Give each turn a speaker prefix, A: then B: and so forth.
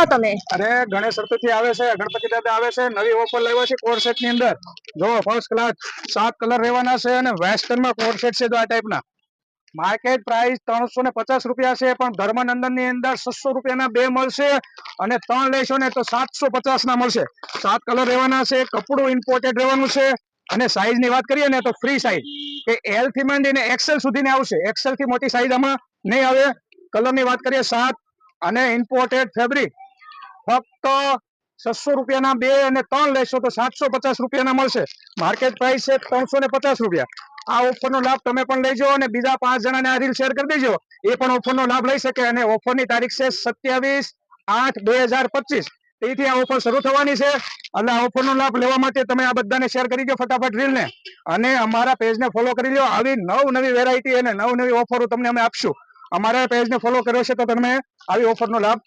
A: છો તમે?
B: અરે ગણેશ ચતુર્થી આવે છે, ગણપતિ દાદા આવે છે, નવી ઓફર લાવ્યા છે કોડ સેટ ની અંદર. જો ફર્સ્ટ ક્લાસ 7 કલર રહેવાના છે અને વેસ્ટર્ન માં કોડ સેટ છે. જો આ ટાઈપના માર્કેટ પ્રાઇસ 350 રૂપિયા છે, પણ ધર્મનંદન ની અંદર 600 રૂપિયાના 2 મળશે અને 3 લેશો ને તો 750 ના મળશે. 7 કલર રહેવાના છે, કપડું ઇમ્પોર્ટેડ રહેવાનું છે અને સાઈઝ ની વાત કરીએ ને તો ફ્રી સાઈઝ કે એલ થી માંડીને એક્સેલ સુધી આવશે. એક્સેલ થી મોટી સાઈઝ આમાં નહીં આવે. કલર ની વાત કરીએ 7 અને ઇમ્પોર્ટેડ ફેબ્રિક ફક્ત 600 રૂપિયાના 2 અને 3 લેશો તો 750 રૂપિયાના મળશે. માર્કેટ પ્રાઇસ છે 350 રૂપિયા. આ ઓફર નો લાભ તમે પણ લેજો અને બીજા 5 જણાને આ રીલ શેર કરી દેજો, એ પણ ઓફર નો લાભ લઈ શકે. અને ઓફર ની તારીખ છે 27/8/2025. તેથી આ ઓફર શરૂ થવાની છે. એટલે આ ઓફર નો લાભ લેવા માટે તમે આ બધાને શેર કરી દો ફટાફટ રીલ ને, અને અમારા પેજ ને ફોલો કરી લો. આવી નવી વેરાયટી અને નવી ઓફરો તમને અમે આપશું. અમારા પેજ ને ફોલો કર્યો છે તો તમે આવી ઓફર નો લાભ